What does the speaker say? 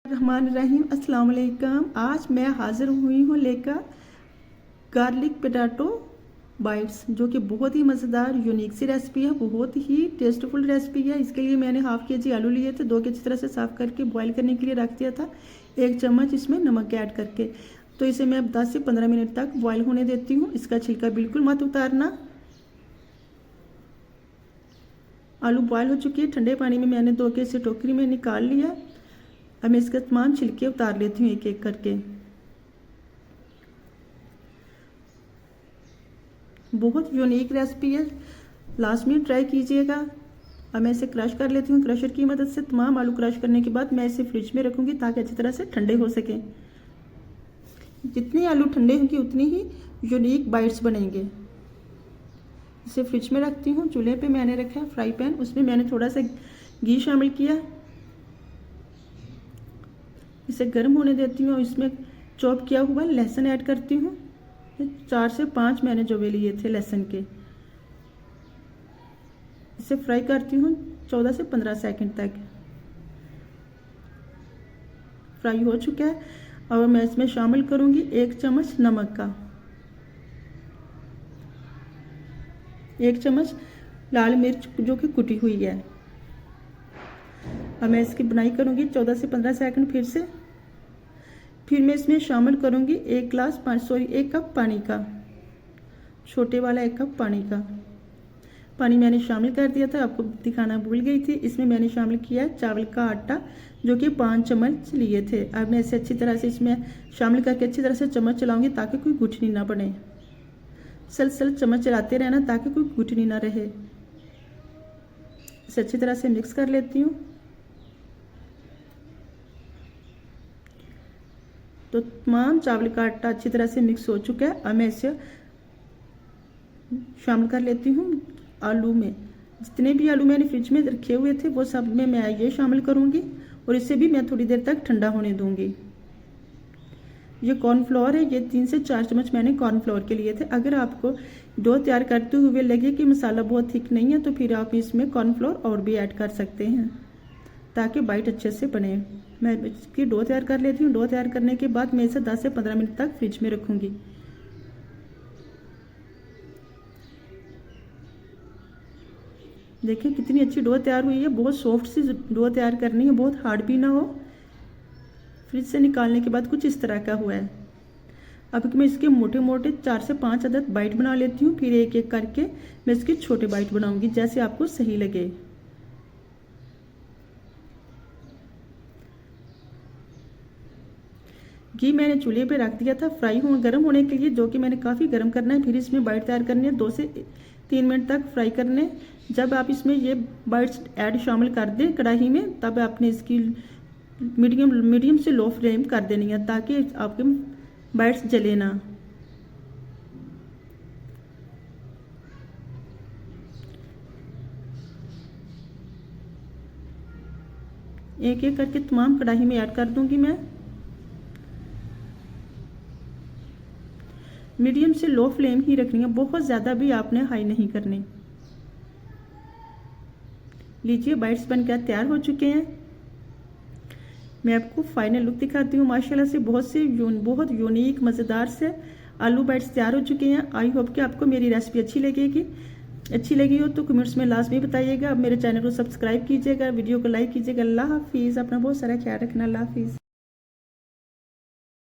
रहमान रहीम अस्सलाम वालेकुम। आज मैं हाज़िर हुई हूँ लेकर गार्लिक पोटैटो बाइट्स, जो कि बहुत ही मज़ेदार यूनिक सी रेसिपी है, बहुत ही टेस्टफुल रेसिपी है। इसके लिए मैंने हाफ़ के जी आलू लिए थे, 2 के अच्छी तरह से साफ़ करके बॉईल करने के लिए रख दिया था, 1 चम्मच इसमें नमक ऐड करके। तो इसे मैं 10 से 15 मिनट तक बॉईल होने देती हूँ। इसका छिलका बिल्कुल मत उतारना। आलू बॉयल हो चुकी है, ठंडे पानी में मैंने 2 के इसे टोकरी में निकाल लिया। अब मैं इसके तमाम छिलके उतार लेती हूँ एक एक करके। बहुत यूनिक रेसिपी है, लास्ट में ट्राई कीजिएगा। अब मैं इसे क्रश कर लेती हूँ क्रशर की मदद से। तमाम आलू क्रश करने के बाद मैं इसे फ्रिज में रखूँगी ताकि अच्छी तरह से ठंडे हो सकें। जितने आलू ठंडे होंगे उतनी ही यूनिक बाइट्स बनेंगे। इसे फ्रिज में रखती हूँ। चूल्हे पे मैंने रखा है फ्राई पैन, उसमें मैंने थोड़ा सा घी शामिल किया। इसे गर्म होने देती हूँ और इसमें चॉप किया हुआ लहसुन ऐड करती हूँ। 4 से 5 मैंने जवे लिए थे लहसुन के। इसे फ्राई करती हूँ 14 से 15 सेकंड तक। फ्राई हो चुका है और मैं इसमें शामिल करूँगी 1 चम्मच नमक का, 1 चम्मच लाल मिर्च जो कि कुटी हुई है। अब मैं इसकी बुनाई करूँगी 14 से 15 सेकंड फिर मैं इसमें शामिल करूँगी 1 कप पानी का, छोटे वाला 1 कप पानी का। पानी मैंने शामिल कर दिया था, आपको दिखाना भूल गई थी। इसमें मैंने शामिल किया है चावल का आटा, जो कि 5 चम्मच लिए थे। अब मैं इसे अच्छी तरह से इसमें शामिल करके अच्छी तरह से चम्मच चलाऊँगी ताकि कोई गुठली ना बने। सलसल चम्मच चलाते रहना ताकि कोई गुठली ना रहे। इसे अच्छी तरह से मिक्स कर लेती हूँ। तो तमाम चावल का आटा अच्छी तरह से मिक्स हो चुका है। अब मैं इसे शामिल कर लेती हूँ आलू में। जितने भी आलू मैंने फ्रिज में रखे हुए थे वो सब में मैं ये शामिल करूँगी और इसे भी मैं थोड़ी देर तक ठंडा होने दूँगी। ये कॉर्नफ्लोर है, ये 3 से 4 चम्मच मैंने कॉर्नफ्लोर के लिए थे। अगर आपको डो तैयार करते हुए लगे कि मसाला बहुत थिक नहीं है तो फिर आप इसमें कॉर्नफ्लोर और भी ऐड कर सकते हैं ताकि बाइट अच्छे से बने। मैं इसकी डो तैयार कर लेती हूँ। डो तैयार करने के बाद मैं इसे 10 से 15 मिनट तक फ्रिज में रखूँगी। देखिए कितनी अच्छी डो तैयार हुई है। बहुत सॉफ्ट सी डो तैयार करनी है, बहुत हार्ड भी ना हो। फ्रिज से निकालने के बाद कुछ इस तरह का हुआ है। अब मैं इसके मोटे मोटे 4 से 5 अदद बाइट बना लेती हूँ, फिर एक एक करके मैं इसके छोटे बाइट बनाऊँगी जैसे आपको सही लगे। घी मैंने चूल्हे पे रख दिया था गर्म होने के लिए, जो कि मैंने काफ़ी गर्म करना है। फिर इसमें बाइट तैयार करनी है, 2 से 3 मिनट तक फ्राई करने। जब आप इसमें ये बाइट्स ऐड शामिल कर दें कढ़ाई में, तब आपने इसकी मीडियम से लो फ्लेम कर देनी है ताकि आपके बाइट्स जले ना। एक एक करके तमाम कढ़ाई में ऐड कर दूंगी मैं। मीडियम से लो फ्लेम ही रखनी है, बहुत ज़्यादा भी आपने हाई नहीं करनी। लीजिए बाइट्स बनकर तैयार हो चुके हैं। मैं आपको फाइनल लुक दिखाती हूँ। माशाल्लाह से बहुत यूनिक मज़ेदार से आलू बाइट्स तैयार हो चुके हैं। आई होप कि आपको मेरी रेसिपी अच्छी लगी हो तो कमेंट्स में लास्ट में बताइएगा। अब मेरे चैनल को सब्सक्राइब कीजिएगा, वीडियो को लाइक कीजिएगा। अल्लाह हाफिज़। अपना बहुत सारा ख्याल रखना। अल्लाह हाफिज़।